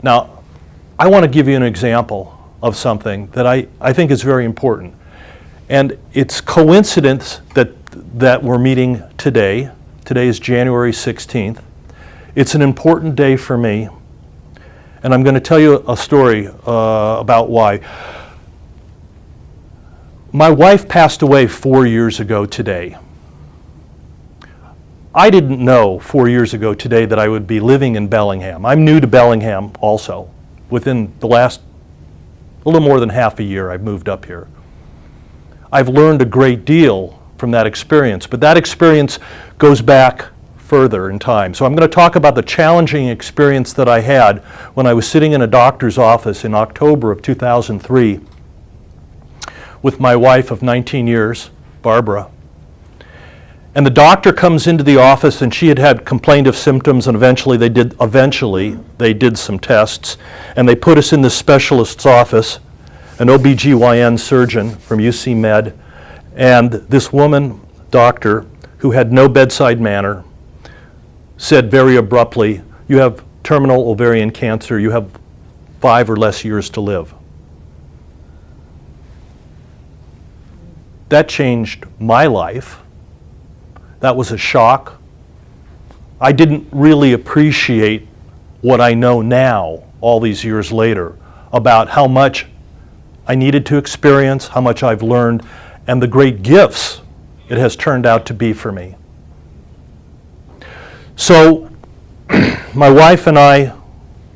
Now, I want to give you an example of something that I think is very important. And it's coincidence that we're meeting today. Today is January 16th. It's an important day for me. And I'm going to tell you a story about why. My wife passed away 4 years ago today. I didn't know 4 years ago today that I would be living in Bellingham. I'm new to Bellingham also. Within the last a little more than half a year, I've moved up here. I've learned a great deal from that experience, but that experience goes back further in time. So I'm going to talk about the challenging experience that I had when I was sitting in a doctor's office in October of 2003 with my wife of 19 years, Barbara. And the doctor comes into the office, and she had complained of symptoms, and eventually they did some tests, and they put us in the specialist's office, an OBGYN surgeon from UC Med, and this woman, doctor, who had no bedside manner, said very abruptly, "You have terminal ovarian cancer, you have 5 or less years to live." That changed my life. That was a shock. I didn't really appreciate what I know now, all these years later, about how much I needed to experience, how much I've learned, and the great gifts it has turned out to be for me. So, my wife and I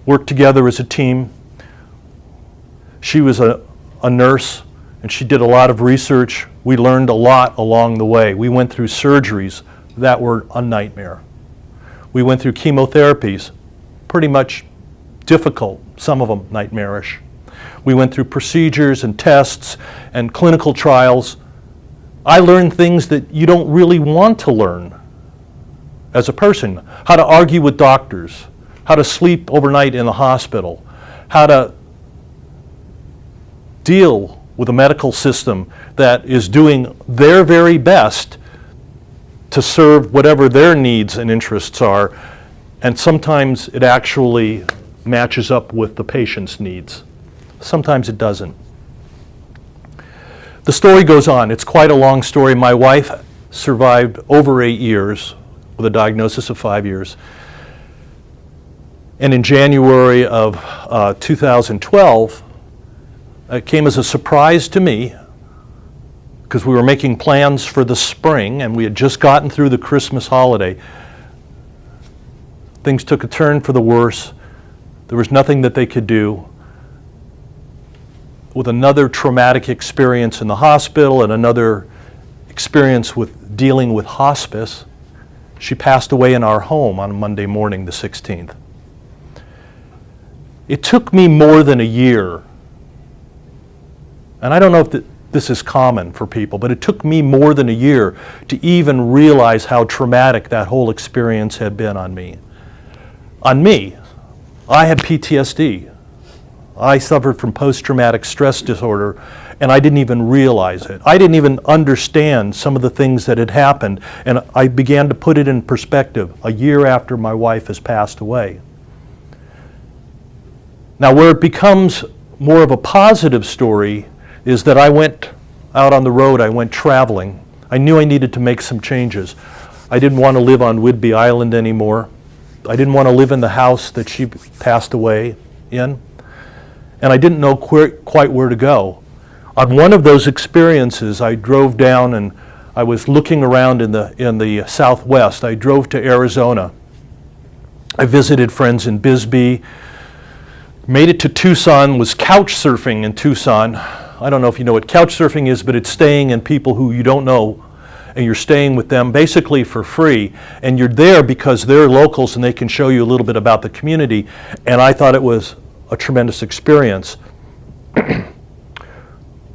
worked together as a team. She was a nurse, and she did a lot of research. We learned a lot along the way. We went through surgeries that were a nightmare. We went through chemotherapies, pretty much difficult, some of them nightmarish. We went through procedures and tests and clinical trials. I learned things that you don't really want to learn as a person. How to argue with doctors, how to sleep overnight in the hospital, how to deal with a medical system that is doing their very best to serve whatever their needs and interests are, and sometimes it actually matches up with the patient's needs. Sometimes it doesn't. The story goes on. It's quite a long story. My wife survived over 8 years with a diagnosis of 5 years. And in January of 2012, it came as a surprise to me, because we were making plans for the spring and we had just gotten through the Christmas holiday. Things took a turn for the worse. There was nothing that they could do. With another traumatic experience in the hospital and another experience with dealing with hospice, she passed away in our home on Monday morning, the 16th. It took me more than a year. And I don't know if this is common for people, but it took me more than a year to even realize how traumatic that whole experience had been on me. On me, I had PTSD. I suffered from post-traumatic stress disorder, and I didn't even realize it. I didn't even understand some of the things that had happened, and I began to put it in perspective a year after my wife has passed away. Now, where it becomes more of a positive story is that I went out on the road, I went traveling. I knew I needed to make some changes. I didn't want to live on Whidbey Island anymore. I didn't want to live in the house that she passed away in. And I didn't know quite where to go. On one of those experiences, I drove down and I was looking around in the Southwest. I drove to Arizona. I visited friends in Bisbee, made it to Tucson, was couch surfing in Tucson. I don't know if you know what couch surfing is, but it's staying in people who you don't know, and you're staying with them basically for free, and you're there because they're locals and they can show you a little bit about the community, and I thought it was a tremendous experience.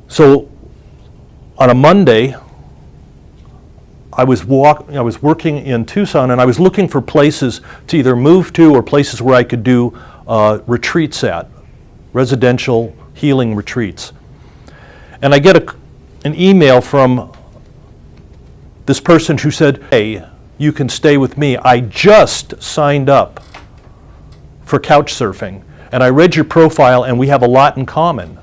So on a Monday, I was working in Tucson, and I was looking for places to either move to or places where I could do retreats at, residential healing retreats. And I get an email from this person who said, "Hey, you can stay with me. I just signed up for couch surfing, and I read your profile, and we have a lot in common.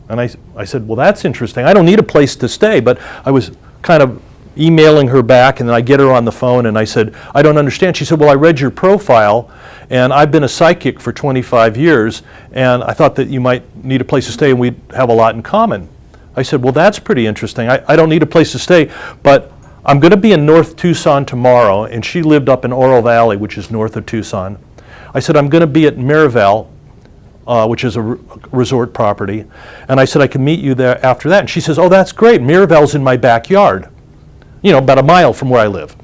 And I said, well, that's interesting. I don't need a place to stay, but I was kind of emailing her back, and then I get her on the phone, and I said, I don't understand. She said, well, I read your profile, and I've been a psychic for 25 years, and I thought that you might need a place to stay, and we'd have a lot in common. I said, well, that's pretty interesting. I don't need a place to stay, but I'm going to be in North Tucson tomorrow, and she lived up in Oro Valley, which is north of Tucson. I said, I'm going to be at Miraval, which is a resort property, and I said, I can meet you there after that. And she says, oh, that's great. Miraval's in my backyard, about a mile from where I live.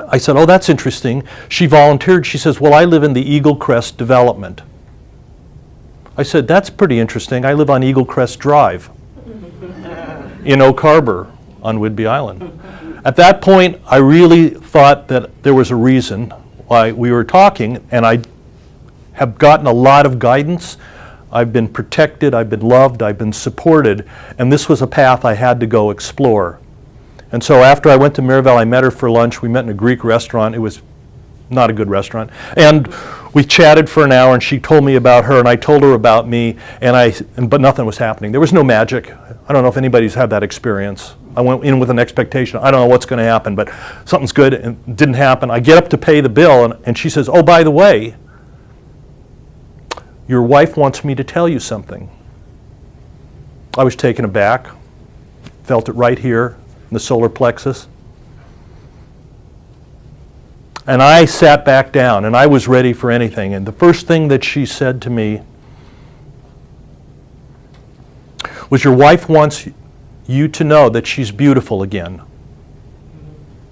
I said, oh, that's interesting. She volunteered. She says, well, I live in the Eagle Crest development. I said, that's pretty interesting. I live on Eagle Crest Drive in Oak Harbor on Whidbey Island. At that point, I really thought that there was a reason why we were talking, and I have gotten a lot of guidance. I've been protected, I've been loved, I've been supported, and this was a path I had to go explore. And so after I went to Miraval, I met her for lunch. We met in a Greek restaurant. It was not a good restaurant. And we chatted for an hour, and she told me about her, and I told her about me, but nothing was happening. There was no magic. I don't know if anybody's had that experience. I went in with an expectation. I don't know what's going to happen, but something's good, and it didn't happen. I get up to pay the bill, and she says, oh, by the way, your wife wants me to tell you something. I was taken aback, felt it right here in the solar plexus. And I sat back down, and I was ready for anything. And the first thing that she said to me was, your wife wants you to know that she's beautiful again.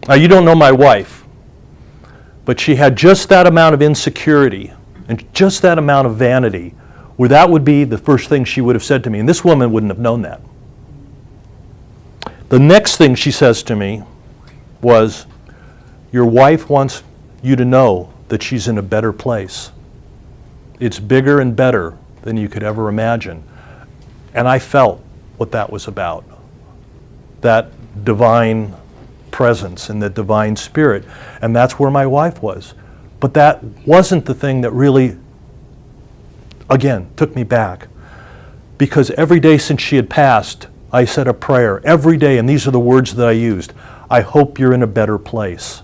Now, you don't know my wife, but she had just that amount of insecurity and just that amount of vanity where that would be the first thing she would have said to me. And this woman wouldn't have known that. The next thing she says to me was, your wife wants you to know that she's in a better place. It's bigger and better than you could ever imagine. And I felt what that was about. That divine presence and that divine spirit. And that's where my wife was. But that wasn't the thing that really, again, took me back. Because every day since she had passed, I said a prayer every day, and these are the words that I used. I hope you're in a better place.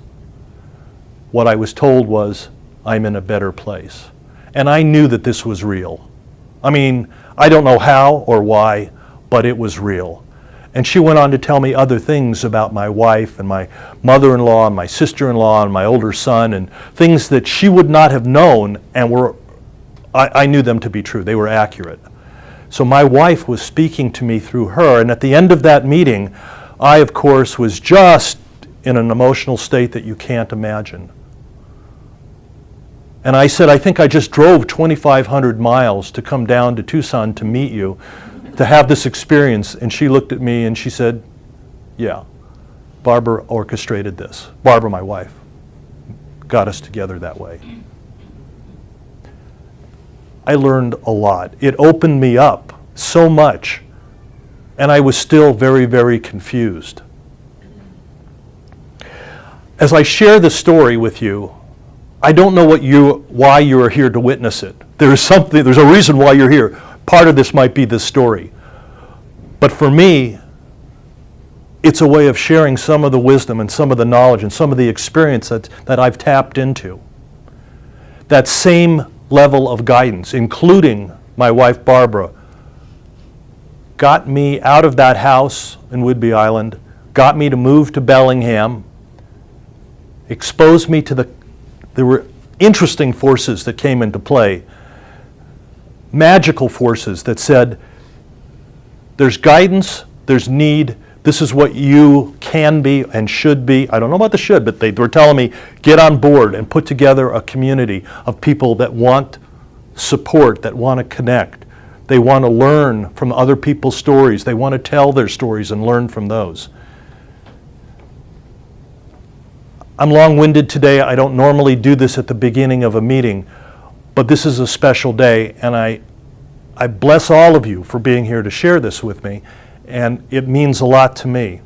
What I was told was, I'm in a better place. And I knew that this was real. I mean, I don't know how or why, but it was real. And she went on to tell me other things about my wife and my mother-in-law and my sister-in-law and my older son, and things that she would not have known, and I knew them to be true. They were accurate. So my wife was speaking to me through her, and at the end of that meeting, I, of course, was just in an emotional state that you can't imagine. And I said, I think I just drove 2,500 miles to come down to Tucson to meet you, to have this experience. And she looked at me and she said, yeah, Barbara orchestrated this. Barbara, my wife, got us together that way. I learned a lot. It opened me up so much, and I was still very, very confused. As I share the story with you, I don't know why you are here to witness it. There's a reason why you're here. Part of this might be this story. But for me, it's a way of sharing some of the wisdom and some of the knowledge and some of the experience that I've tapped into. That same level of guidance, including my wife Barbara, got me out of that house in Whidbey Island, got me to move to Bellingham, exposed me to there were interesting forces that came into play, magical forces that said, there's guidance, there's need, this is what you can be and should be. I don't know about the should, but they were telling me, get on board and put together a community of people that want support, that want to connect. They want to learn from other people's stories. They want to tell their stories and learn from those. I'm long-winded today. I don't normally do this at the beginning of a meeting, but this is a special day, and I bless all of you for being here to share this with me, and it means a lot to me.